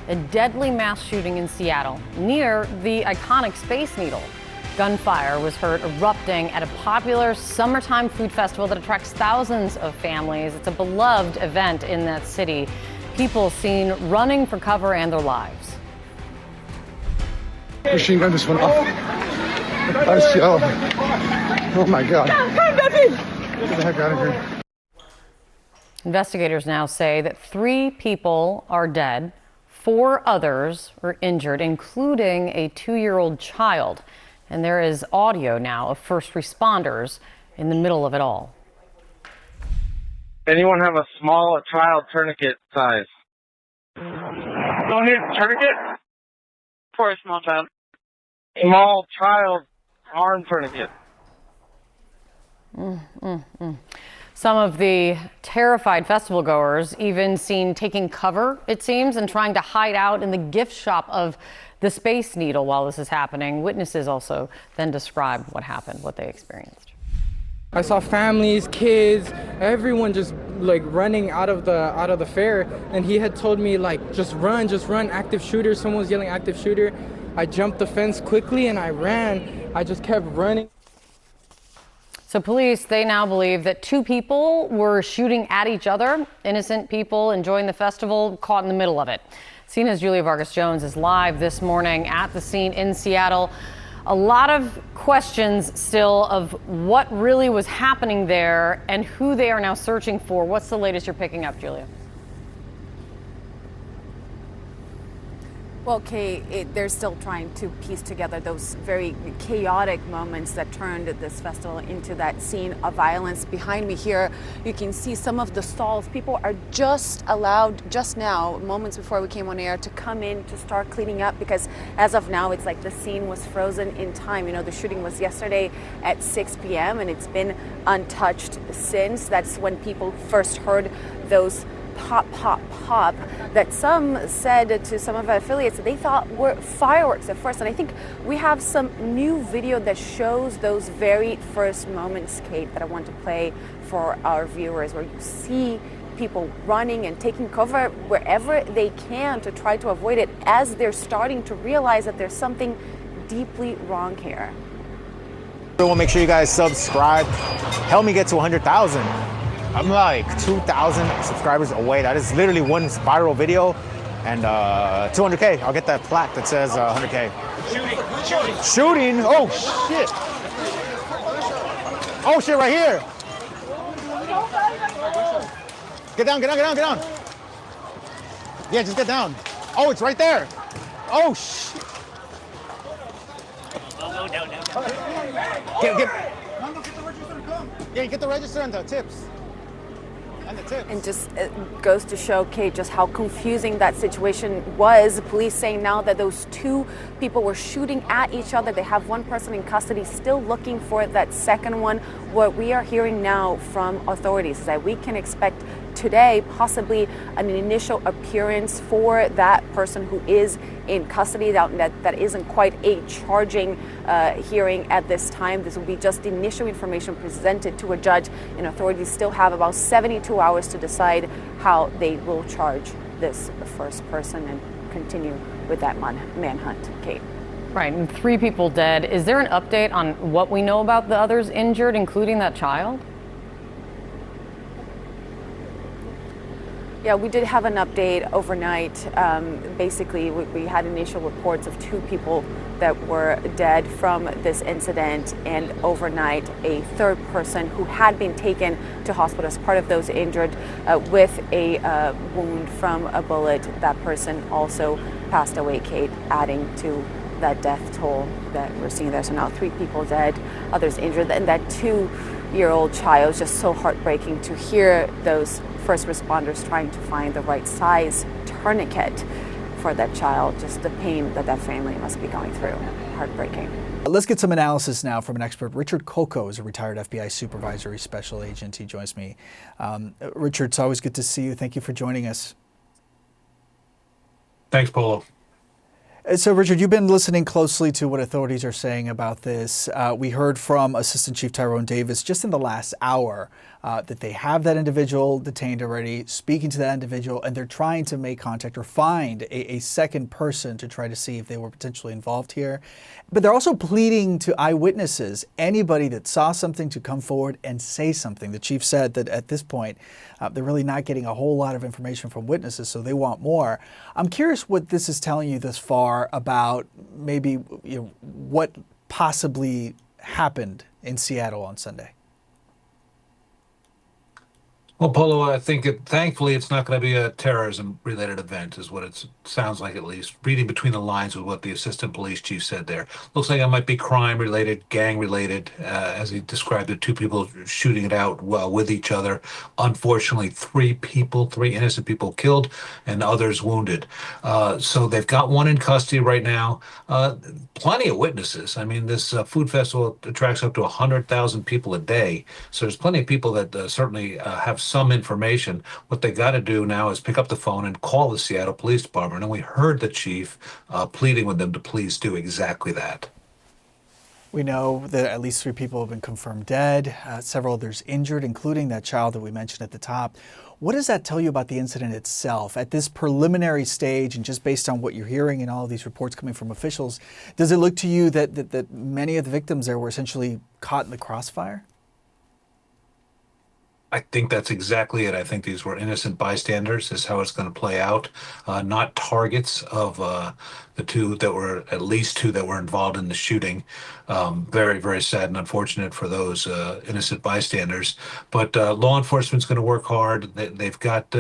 a deadly mass shooting in Seattle near the iconic Space Needle. Gunfire was heard erupting at a popular summertime food festival that attracts thousands of families. It's a beloved event in that city. People seen running for cover and their lives. Machine gun just went off. Oh my God. Get the heck out of here. Investigators now say that 3 people are dead, 4 others were injured, including a 2-year-old child. And there is audio now of first responders in the middle of it all. Anyone have a small child tourniquet size? Don't need a tourniquet? For a small child. Small child arm tourniquet. Some of the terrified festival goers even seen taking cover, it seems, and trying to hide out in the gift shop of the Space Needle while this is happening. Witnesses also then described what happened, what they experienced. I saw families, kids, everyone just like running out of the fair, and he had told me like just run, active shooter. Someone was yelling active shooter. I jumped the fence quickly and I ran. I just kept running. So police, they now believe that 2 people were shooting at each other, innocent people enjoying the festival, caught in the middle of it. CNN's Julia Vargas Jones is live this morning at the scene in Seattle. A lot of questions still of what really was happening there and who they are now searching for. What's the latest you're picking up, Julia? Well, Kay, they're still trying to piece together those very chaotic moments that turned this festival into that scene of violence. Behind me here, you can see some of the stalls. People are just allowed, just now, moments before we came on air, to come in to start cleaning up, because as of now, it's like the scene was frozen in time. You know, the shooting was yesterday at 6 p.m. and it's been untouched since. That's when people first heard those pop, pop, pop that some said to some of our affiliates that they thought were fireworks at first. And I think we have some new video that shows those very first moments, Kate, that I want to play for our viewers, where you see people running and taking cover wherever they can to try to avoid it as they're starting to realize that there's something deeply wrong here. Everyone, make sure you guys subscribe. Help me get to 100,000. I'm like 2,000 subscribers away. That is literally one viral video, and 200K. I'll get that plaque that says 100K. Shooting? Oh shit! Oh shit! Right here. Get down! Get down! Get down! Get down! Yeah, just get down. Oh, it's right there. Oh shit! Get the register and the tips. And just it goes to show, Kate, just how confusing that situation was. Police saying now that those 2 people were shooting at each other. They have 1 person in custody, still looking for that second one. What we are hearing now from authorities is that we can expect today possibly an initial appearance for that person who is in custody. That isn't quite a charging hearing at this time. This will be just initial information presented to a judge, and authorities still have about 72 hours to decide how they will charge this first person and continue with that manhunt, Kate. Right, and 3 people dead. Is there an update on what we know about the others injured, including that child? Yeah, we did have an update overnight. Basically, we had initial reports of 2 people that were dead from this incident, and overnight, a 3rd person who had been taken to hospital as part of those injured with a wound from a bullet. That person also passed away, Kate, adding to that death toll that we're seeing there. So now 3 people dead, others injured, and that 2-year-old child. Is just so heartbreaking to hear those first responders trying to find the right size tourniquet for that child. Just the pain that family must be going through. Heartbreaking. Let's get some analysis now from an expert. Richard Coco is a retired FBI supervisory special agent. He joins me. Richard, it's always good to see you. Thank you for joining us. Thanks, Polo. So, Richard, you've been listening closely to what authorities are saying about this. We heard from Assistant Chief Tyrone Davis just in the last hour that they have that individual detained already, speaking to that individual, and they're trying to make contact or find a second person to try to see if they were potentially involved here. But they're also pleading to eyewitnesses, anybody that saw something, to come forward and say something. The chief said that at this point, they're really not getting a whole lot of information from witnesses, so they want more. I'm curious what this is telling you thus far about maybe what possibly happened in Seattle on Sunday. Well, Polo, I think thankfully it's not going to be a terrorism-related event, is what it sounds like, at least. Reading between the lines with what the assistant police chief said there. Looks like it might be crime-related, gang-related, as he described it, two people shooting it out with each other. Unfortunately, three innocent people killed and others wounded. So they've got one in custody right now. Plenty of witnesses. I mean, this food festival attracts up to 100,000 people a day. So there's plenty of people that certainly have some information. What they got to do now is pick up the phone and call the Seattle Police Department. And we heard the chief pleading with them to please do exactly that. We know that at least 3 people have been confirmed dead, several others injured, including that child that we mentioned at the top. What does that tell you about the incident itself at this preliminary stage, and just based on what you're hearing and all of these reports coming from officials? Does it look to you that many of the victims there were essentially caught in the crossfire? I think that's exactly it. I think these were innocent bystanders is how it's going to play out, not targets of at least two that were involved in the shooting. Very, very sad and unfortunate for those innocent bystanders. But law enforcement's going to work hard. They've got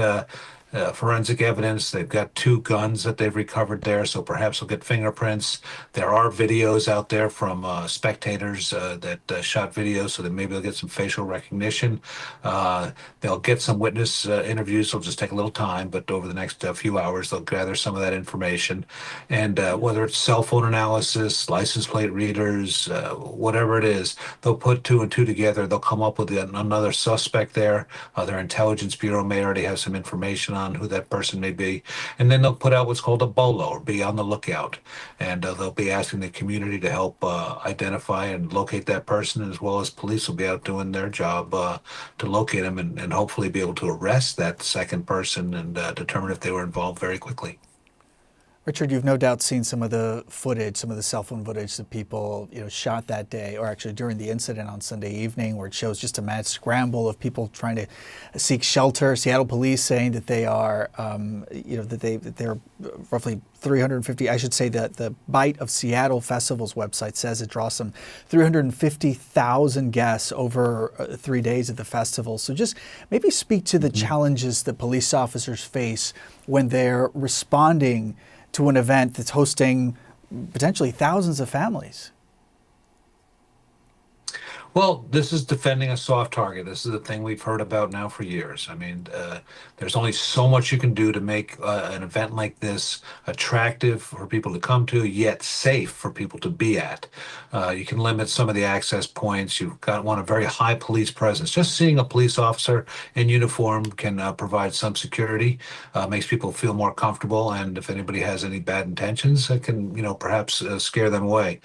forensic evidence. They've got 2 guns that they've recovered there, so perhaps they'll get fingerprints. There are videos out there from spectators that shot videos, so that maybe they'll get some facial recognition. They'll get some witness interviews. It'll just take a little time, but over the next few hours, they'll gather some of that information. And whether it's cell phone analysis, license plate readers, whatever it is, they'll put 2 and 2 together. They'll come up with another suspect there. Their intelligence bureau may already have some information on who that person may be, and then they'll put out what's called a BOLO, or be on the lookout, and they'll be asking the community to help identify and locate that person, as well as police will be out doing their job to locate them and hopefully be able to arrest that second person and determine if they were involved very quickly. Richard, you've no doubt seen some of the footage, some of the cell phone footage that people shot that day, or actually during the incident on Sunday evening, where it shows just a mad scramble of people trying to seek shelter. Seattle police saying that they are, that they're roughly 350. I should say that the Bite of Seattle Festival's website says it draws some 350,000 guests over 3 days at the festival. So just maybe speak to the challenges that police officers face when they're responding to an event that's hosting potentially thousands of families. Well, this is defending a soft target. This is a thing we've heard about now for years. I mean, there's only so much you can do to make an event like this attractive for people to come to, yet safe for people to be at. You can limit some of the access points. You've want a very high police presence. Just seeing a police officer in uniform can provide some security, makes people feel more comfortable. And if anybody has any bad intentions, it can, perhaps scare them away.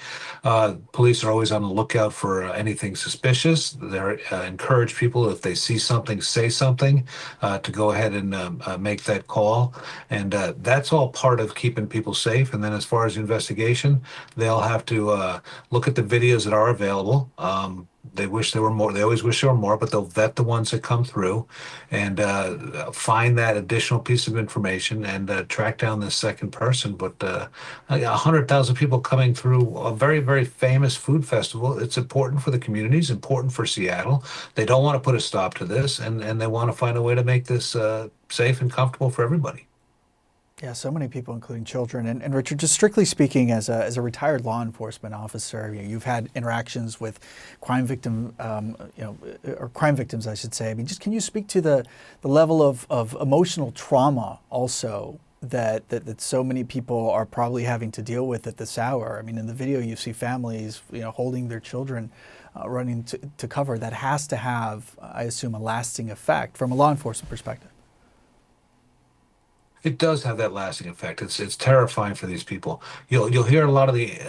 Police are always on the lookout for anything suspicious. They encourage people, if they see something, say something, to go ahead and make that call. And that's all part of keeping people safe. And then as far as the investigation, they'll have to look at the videos that are available. They wish there were more. They always wish there were more, but they'll vet the ones that come through and find that additional piece of information and track down this second person. But 100,000 people coming through a very, very famous food festival. It's important for the communities, important for Seattle. They don't want to put a stop to this, and they want to find a way to make this safe and comfortable for everybody. Yeah, so many people, including children. And Richard, just strictly speaking, as a retired law enforcement officer, you've had interactions with crime victims, I should say. I mean, just can you speak to the level of emotional trauma also that so many people are probably having to deal with at this hour? I mean, in the video, you see families, holding their children, running to cover. That has to have, I assume, a lasting effect from a law enforcement perspective. It does have that lasting effect. It's terrifying for these people. You'll hear a lot of the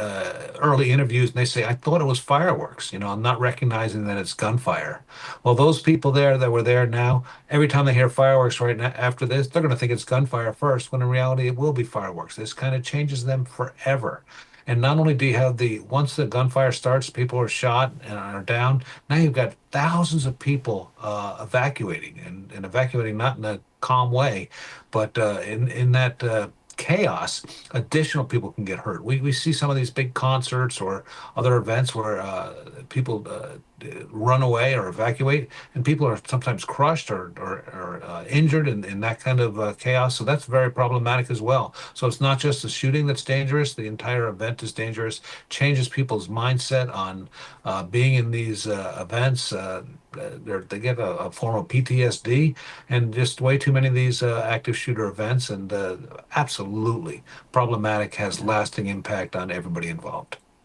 early interviews, and they say, "I thought it was fireworks," not recognizing that it's gunfire. Well, those people there that were there now, every time they hear fireworks right now after this, they're going to think it's gunfire first, when in reality it will be fireworks. This kind of changes them forever. And not only do you have once the gunfire starts, people are shot and are down. Now you've got thousands of people evacuating and evacuating not in a calm way, but in that chaos, additional people can get hurt. We see some of these big concerts or other events where people run away or evacuate, and people are sometimes crushed or injured in that kind of chaos. So that's very problematic as well. So it's not just the shooting that's dangerous. The entire event is dangerous, changes people's mindset on being in these events. They get a form of PTSD, and just way too many of these active shooter events, and absolutely problematic, has lasting impact on everybody involved.